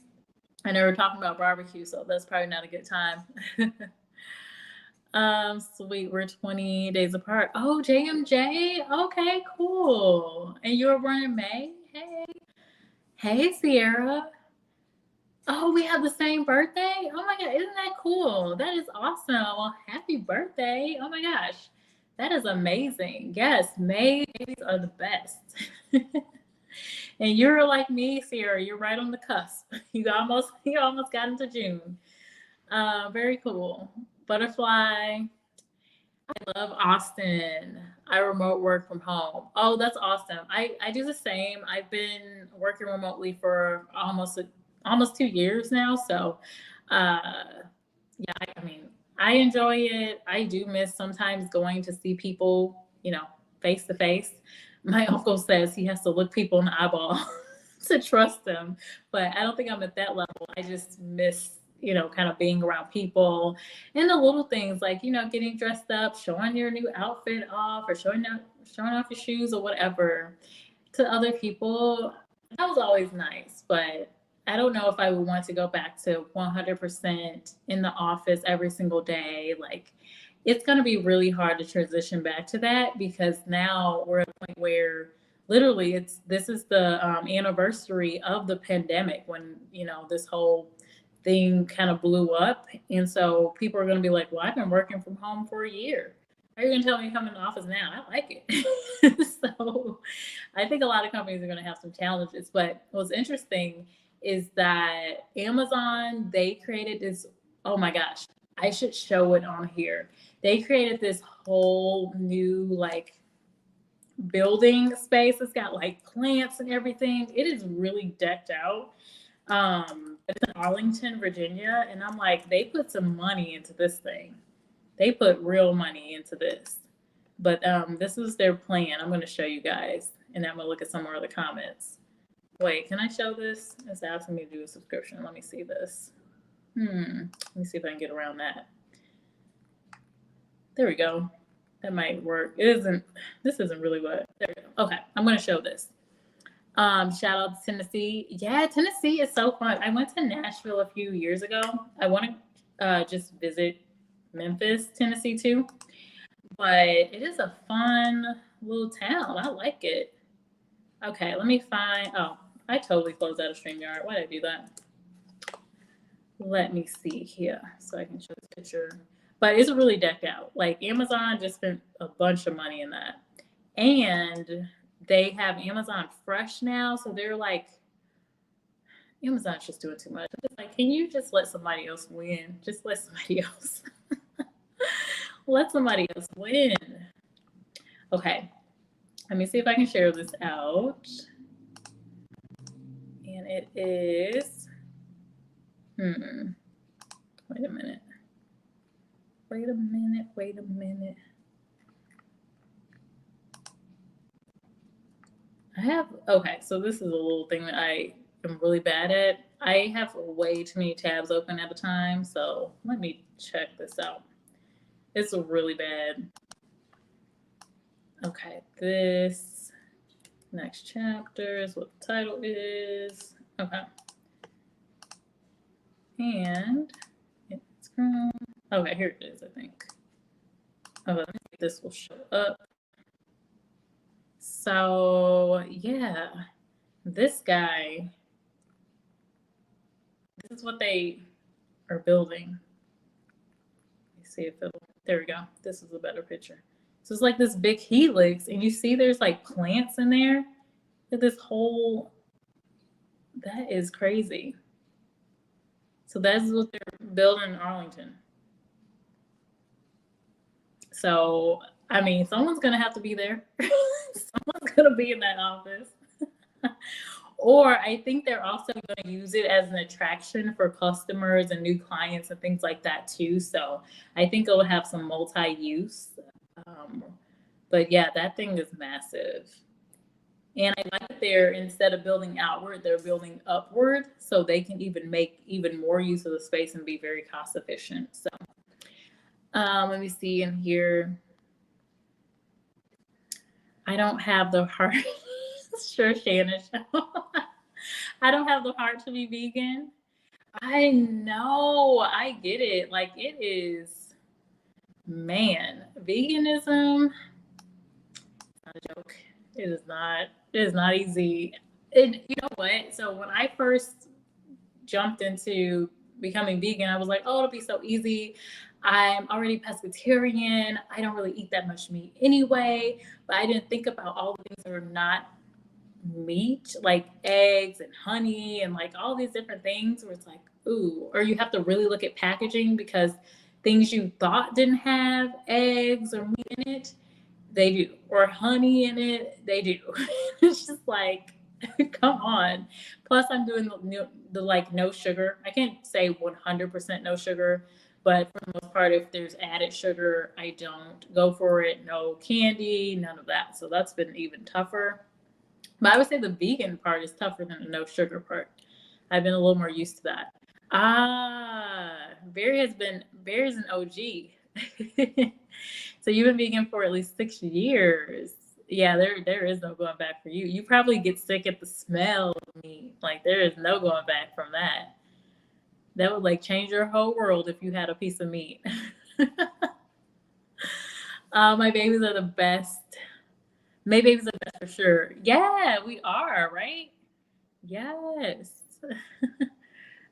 I know we're talking about barbecue, so that's probably not a good time. Sweet, we're 20 days apart. Oh, JMJ. Okay, cool. And you were born in May? Hey. Hey, Sierra. Oh, we have the same birthday? Oh my God, isn't that cool? That is awesome. Well, happy birthday. Oh my gosh. That is amazing. Yes, May babies are the best. And you're like me, Sierra. You're right on the cusp. You almost got into June. Very cool. Butterfly. I love Austin. I remote work from home. Oh, that's awesome. I do the same. I've been working remotely for almost 2 years now. So, uh, yeah, I mean, I enjoy it. I do miss sometimes going to see people, face to face. My uncle says he has to look people in the eyeball to trust them, but I don't think I'm at that level. I just miss, kind of being around people and the little things like, getting dressed up, showing your new outfit off, or showing off your shoes or whatever to other people. That was always nice, but I don't know if I would want to go back to 100% in the office every single day. Like, it's going to be really hard to transition back to that because now we're at a point where literally this is the anniversary of the pandemic when, this whole thing kind of blew up. And so people are going to be like, well, I've been working from home for a year. How are you going to tell me to come in the office now? I like it. So I think a lot of companies are going to have some challenges. But what's interesting is that Amazon, they created this, oh my gosh, I should show it on here. They created this whole new like building space. It's got like plants and everything. It is really decked out. It's in Arlington, Virginia. And I'm like, they put some money into this thing. They put real money into this. But this is their plan. I'm going to show you guys. And I'm going to look at some more of the comments. Wait, can I show this? It's asking me to do a subscription. Let me see this. Let me see if I can get around that. There we go. That might work. This isn't really what. There we go. Okay, I'm going to show this. Shout out to Tennessee. Yeah, Tennessee is so fun. I went to Nashville a few years ago. I want to just visit Memphis, Tennessee too. But it is a fun little town. I like it. Okay, let me find. Oh, I totally closed out of StreamYard. Why did I do that? Let me see here so I can show this picture. But it's really decked out. Like Amazon just spent a bunch of money in that. And they have Amazon Fresh now. So they're like, Amazon's just doing too much. It's like, can you just let somebody else win? Just let somebody else. Let somebody else win. Okay. Let me see if I can share this out. And it is, wait a minute. Okay, so this is a little thing that I am really bad at. I have way too many tabs open at a time, so let me check this out. It's really bad. Okay, this next chapter is what the title is. Okay. And it's from, okay, here it is, I think. Oh, let me see if this will show up. So, yeah, this guy, this is what they are building. see if it'll, there we go. This is a better picture. So it's like this big helix, and you see there's like plants in there. This whole, that is crazy. So that's what they're building in Arlington. So, I mean, someone's going to have to be there. Someone's going to be in that office. Or I think they're also going to use it as an attraction for customers and new clients and things like that too. So I think it'll have some multi-use. But yeah, that thing is massive. And I like that they're, instead of building outward, they're building upward, so they can even make even more use of the space and be very cost efficient. So let me see in here. I don't have the heart. Sure, Shannon. I don't have the heart to be vegan. I know. I get it. Like, it is, man, veganism, not a joke. It is not easy. And you know what? So when I first jumped into becoming vegan, I was like, oh, it'll be so easy. I'm already pescatarian. I don't really eat that much meat anyway. But I didn't think about all the things that are not meat, like eggs and honey and like all these different things where it's like, ooh, or you have to really look at packaging because things you thought didn't have eggs or meat in it, they do, or honey in it, they do. It's just like, come on. Plus I'm doing the like no sugar. I can't say 100% no sugar, but for the most part, if there's added sugar, I don't go for it. No candy, none of that. So that's been even tougher. But I would say the vegan part is tougher than the no sugar part. I've been a little more used to that. Barry's an OG. So you've been vegan for at least 6 years. Yeah, there is no going back for you. You probably get sick at the smell of meat. Like, there is no going back from that. That would like change your whole world if you had a piece of meat. My babies are the best. May babies are the best for sure. Yeah, we are, right? Yes.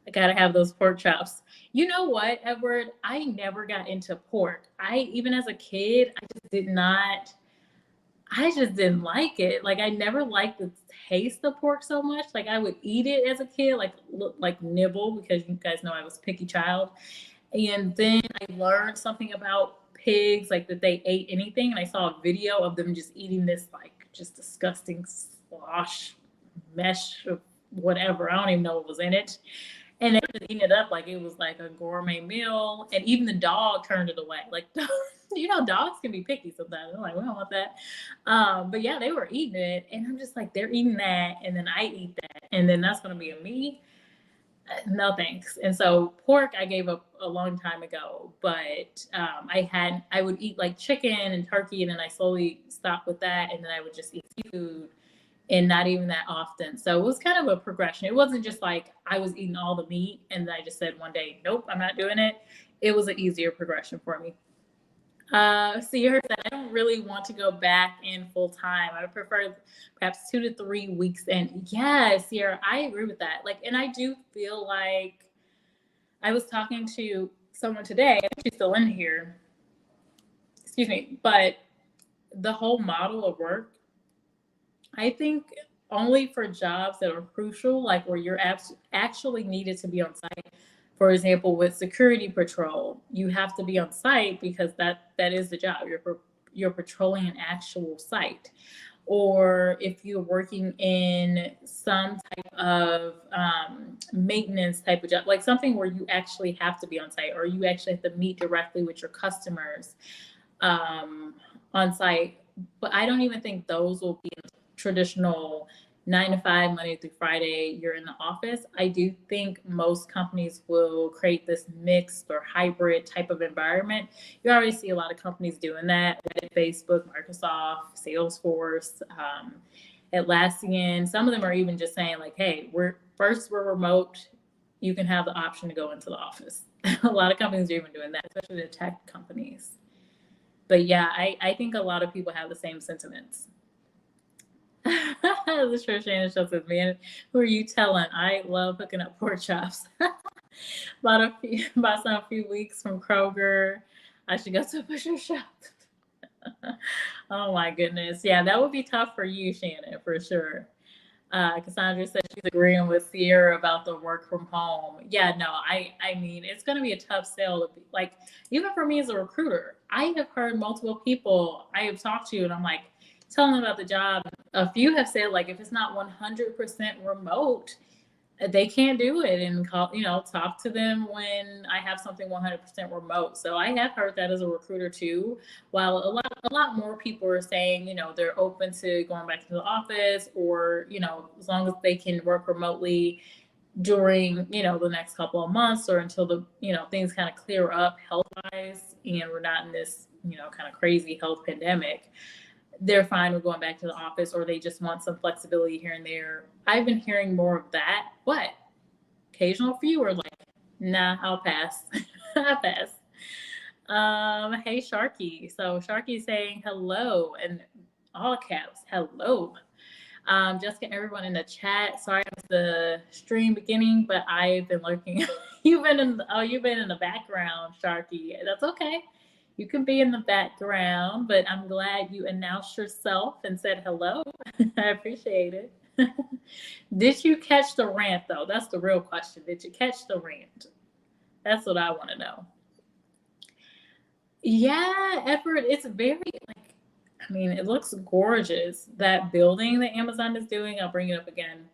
I gotta have those pork chops. You know what, Edward? I never got into pork. Even as a kid, I just didn't like it. Like, I never liked the taste of pork so much. Like, I would eat it as a kid, like nibble, because you guys know I was a picky child. And then I learned something about pigs, like that they ate anything. And I saw a video of them just eating this, like, just disgusting slosh mesh of whatever. I don't even know what was in it. And they were eating it up like it was like a gourmet meal. And even the dog turned it away. Like, you know, dogs can be picky sometimes. They're like, we don't want that. But yeah, they were eating it. And I'm just like, they're eating that. And then I eat that. And then that's going to be a me. No thanks. And so pork I gave up a long time ago. But I would eat like chicken and turkey. And then I slowly stopped with that. And then I would just eat seafood. And not even that often. So it was kind of a progression. It wasn't just like I was eating all the meat and then I just said one day, nope, I'm not doing it. It was an easier progression for me. Sierra said, I don't really want to go back in full time. I would prefer perhaps 2 to 3 weeks. And yeah, Sierra, I agree with that. Like, and I do feel like I was talking to someone today, I think she's still in here, excuse me, but the whole model of work, I think only for jobs that are crucial, like where you're actually needed to be on site. For example, with security patrol, you have to be on site because that is the job. You're patrolling an actual site. Or if you're working in some type of maintenance type of job, like something where you actually have to be on site or you actually have to meet directly with your customers on site. But I don't even think those will be traditional 9 to 5, Monday through Friday, you're in the office. I do think most companies will create this mixed or hybrid type of environment. You already see a lot of companies doing that. Facebook, Microsoft, Salesforce, Atlassian. Some of them are even just saying like, hey, we're remote. You can have the option to go into the office. A lot of companies are even doing that, especially the tech companies. But yeah, I think a lot of people have the same sentiments. The Sure Shannon show says, man, who are you telling? I love hooking up pork chops. Bought some a few weeks from Kroger. I should go to a butcher shop. Oh my goodness. Yeah, that would be tough for you, Shannon, for sure. Cassandra said she's agreeing with Sierra about the work from home. Yeah, no, I mean, it's going to be a tough sell. Like, even for me as a recruiter, I have heard multiple people I have talked to, and I'm like, telling them about the job. A few have said, like, if it's not 100% remote, they can't do it, and call, talk to them when I have something 100% remote. So I have heard that as a recruiter too. While a lot more people are saying, they're open to going back to the office, or, as long as they can work remotely during, the next couple of months, or until the, things kind of clear up health wise, and we're not in this, kind of crazy health pandemic, they're fine with going back to the office, or they just want some flexibility here and there. I've been hearing more of that, but occasional few are like, nah, I'll pass. I'll pass. Hey, Sharky. So Sharky's saying hello, and all caps, hello. Jessica, everyone in the chat. Sorry I missed the stream beginning, but I've been lurking. You've been in the background, Sharky. That's okay. You can be in the background, but I'm glad you announced yourself and said hello. I appreciate it. Did you catch the rant, though? That's the real question. Did you catch the rant? That's what I want to know. Yeah, Edward, it's very, it looks gorgeous. That building that Amazon is doing, I'll bring it up again.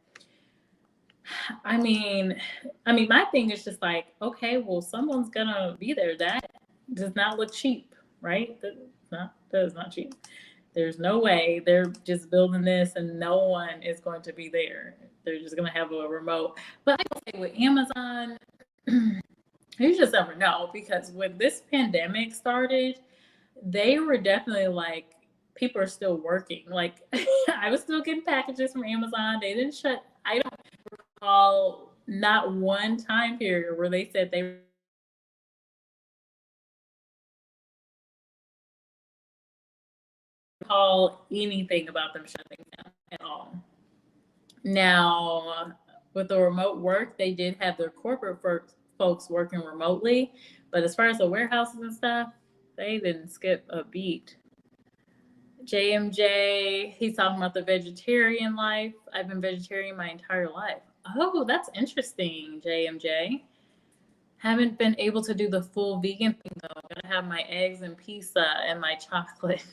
I mean, my thing is just like, okay, well, someone's gonna be there. That does not look cheap, right? That is not cheap. There's no way they're just building this and no one is going to be there. They're just gonna have a remote. But I would say with Amazon, you just never know, because when this pandemic started, they were definitely like, people are still working. Like, I was still getting packages from Amazon. They didn't shut. I don't recall not one time period where they said they call anything about them shutting down at all. Now, with the remote work, they did have their corporate folks working remotely, but as far as the warehouses and stuff, they didn't skip a beat. JMJ, he's talking about the vegetarian life. I've been vegetarian my entire life. Oh, that's interesting, JMJ. Haven't been able to do the full vegan thing though. I'm gonna have my eggs and pizza and my chocolate.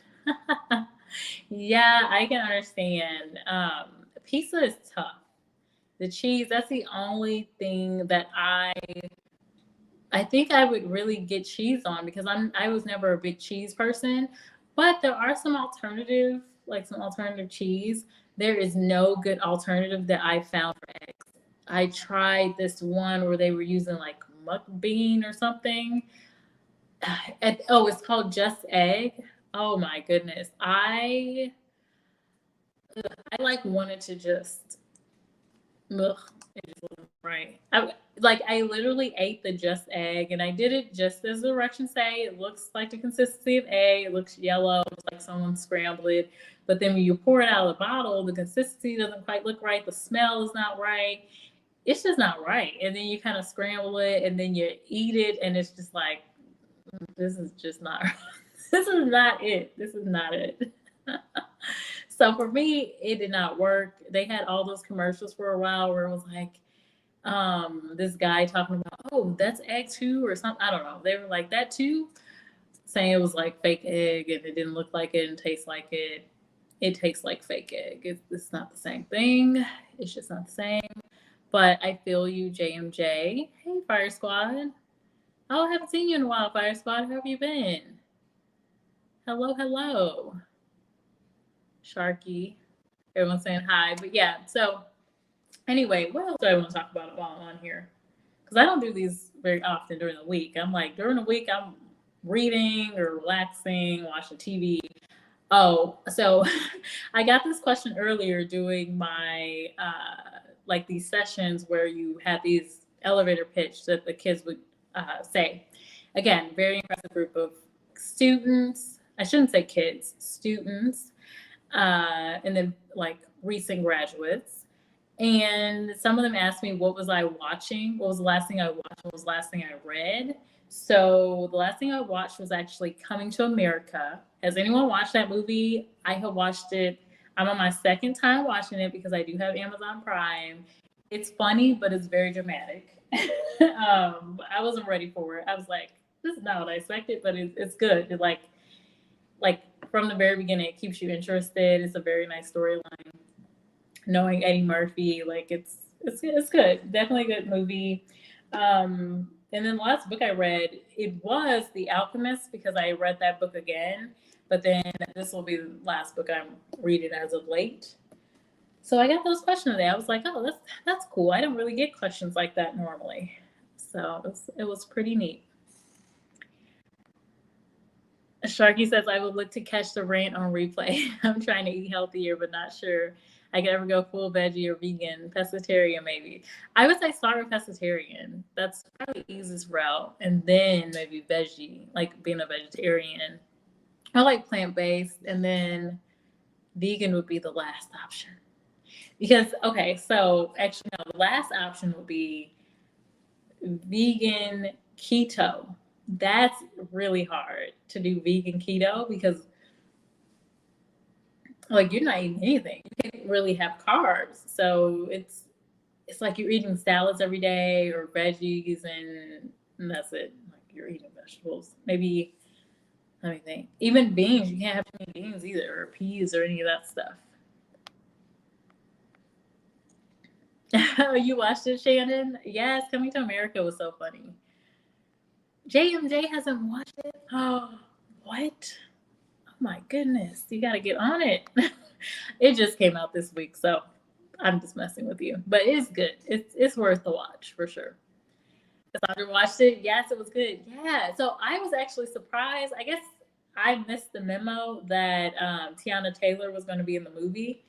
Yeah, I can understand. Pizza is tough. The cheese, that's the only thing that I think I would really get cheese on, because I was never a big cheese person. But there are some alternative cheese. There is no good alternative that I found for eggs. I tried this one where they were using like muck bean or something. It's called Just Egg. Oh my goodness. I wanted to just, ugh, it just wasn't right. I literally ate the Just Egg, and I did it just as the directions say. It looks like the consistency of egg. It looks yellow, just like someone scrambled it. But then when you pour it out of the bottle, the consistency doesn't quite look right. The smell is not right. It's just not right. And then you kind of scramble it, and then you eat it, and it's just like, this is just not this is not it. This is not it. So for me, it did not work. They had all those commercials for a while where it was like, this guy talking about, oh, that's egg too, or something. I don't know. They were like, that too, saying it was like fake egg, and it didn't look like it and taste like it. It tastes like fake egg. It's not the same thing. It's just not the same. But I feel you, JMJ. Hey, Fire Squad. Oh, I haven't seen you in a while, Fire Squad. How have you been? Hello, hello. Sharky. Everyone's saying hi. But yeah, so anyway, what else do I want to talk about while I'm on here? Because I don't do these very often during the week. I'm like, during the week, I'm reading or relaxing, watching TV. Oh, so I got this question earlier doing my, these sessions where you had these elevator pitch that the kids would say. Again, very impressive group of students. I shouldn't say kids, students. And then recent graduates. And some of them asked me, what was I watching? What was the last thing I watched? What was the last thing I read? So the last thing I watched was actually Coming to America. Has anyone watched that movie? I have watched it. I'm on my second time watching it because I do have Amazon Prime. It's funny, but it's very dramatic. I wasn't ready for it. I was like, this is not what I expected, but it's good. It like from the very beginning, it keeps you interested. It's a very nice storyline. Knowing Eddie Murphy, like it's good. Definitely a good movie. And then the last book I read, it was The Alchemist because I read that book again. But then this will be the last book I'm reading as of late. So I got those questions today. I was like, oh, that's cool. I don't really get questions like that normally. So it was pretty neat. Sharky says, I would look to catch the rant on replay. I'm trying to eat healthier, but not sure I could ever go full veggie or vegan. Pescatarian, maybe. I would say start with pescatarian. That's probably the easiest route. And then maybe veggie, like being a vegetarian. I like plant-based. And then vegan would be the last option. Because, okay, so actually, no, the last option would be vegan keto. That's really hard to do vegan keto because like you're not eating anything. You can't really have carbs. So it's like you're eating salads every day or veggies and that's it. Like you're eating vegetables. Maybe let me think. Even beans, you can't have any beans either or peas or any of that stuff. You watched it, Shannon? Yes, Coming to America was so funny. JMJ hasn't watched it? Oh, what? Oh my goodness. You got to get on it. It just came out this week, so I'm just messing with you. But it's good. It's worth the watch for sure. Cassandra watched it. Yes, it was good. Yeah. So I was actually surprised. I guess I missed the memo that Tiana Taylor was going to be in the movie.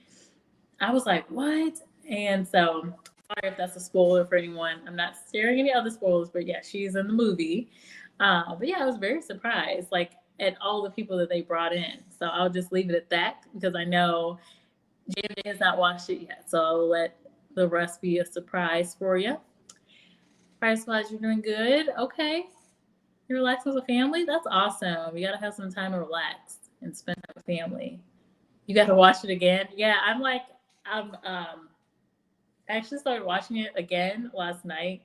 I was like, what? And so, sorry if that's a spoiler for anyone. I'm not sharing any other spoilers, but yeah, she's in the movie. But yeah, I was very surprised, like at all the people that they brought in. So I'll just leave it at that because I know JJ has not watched it yet. So I'll let the rest be a surprise for you. Price-wise, you're doing good. Okay. You're relaxing with family? That's awesome. You got to have some time to relax and spend time with family. You got to watch it again. Yeah, I'm I actually started watching it again last night.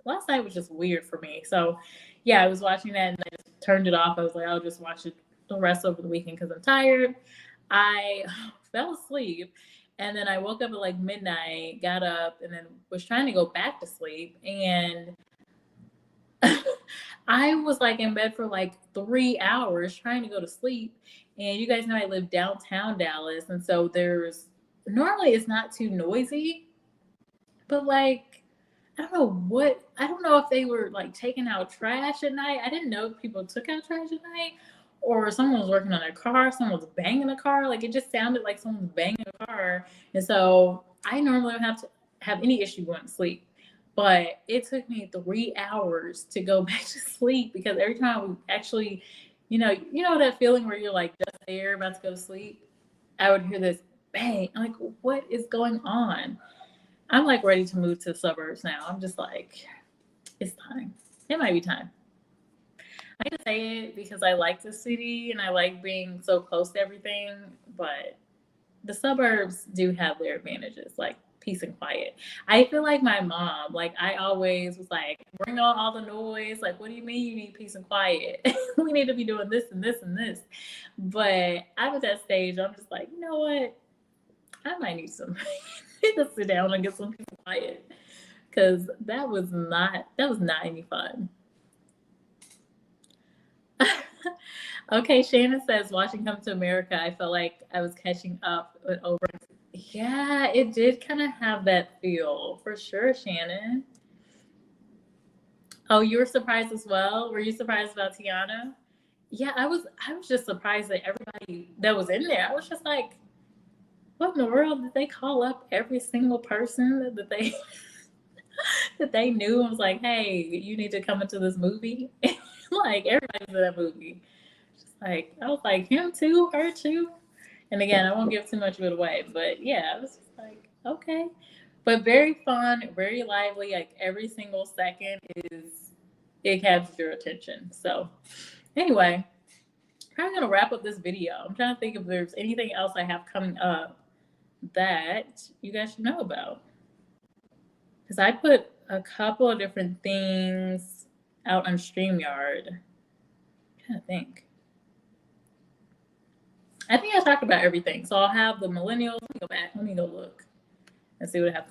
Last night was just weird for me. So yeah, I was watching that and I just turned it off. I was like, I'll just watch it the rest over the weekend because I'm tired. I fell asleep and then I woke up at like midnight, got up and then was trying to go back to sleep. And I was like in bed for like 3 hours trying to go to sleep. And you guys know I live downtown Dallas. And so normally it's not too noisy, but like, I don't know if they were like taking out trash at night. I didn't know if people took out trash at night or someone was working on their car, someone was banging a car. Like it just sounded like someone was banging a car. And so I normally don't have to have any issue going to sleep. But it took me 3 hours to go back to sleep because every time we actually, you know that feeling where you're like just there about to go to sleep. I would hear this bang. I'm like, what is going on? I'm like ready to move to the suburbs now. I'm just like, it's time. It might be time. I can say it because I like the city and I like being so close to everything, but the suburbs do have their advantages, like peace and quiet. I feel like my mom, like I always was like, bring on all the noise. Like, what do you mean you need peace and quiet? We need to be doing this and this and this. But I'm at that stage, I'm just like, you know what? I might need to sit down and get some peace and quiet. Cause that was not any fun. Okay, Shannon says, watching Come to America, I felt like I was catching up with over. Yeah, it did kind of have that feel for sure, Shannon. Oh, you were surprised as well? Were you surprised about Tiana? Yeah, I was just surprised that everybody that was in there. I was just like, what in the world did they call up every single person that they that they knew and was like, hey, you need to come into this movie? Like everybody's in that movie. Just like I was like, him too, her too. And again, I won't give too much of it away, but yeah, I was just like, okay. But very fun, very lively. Like every single second is it captures your attention. So anyway, I'm gonna wrap up this video. I'm trying to think if there's anything else I have coming up that you guys should know about. Because I put a couple of different things out on StreamYard. I'm trying to think. I think I talked about everything. So I'll have the millennials. Let me go back. Let me go look and see what I have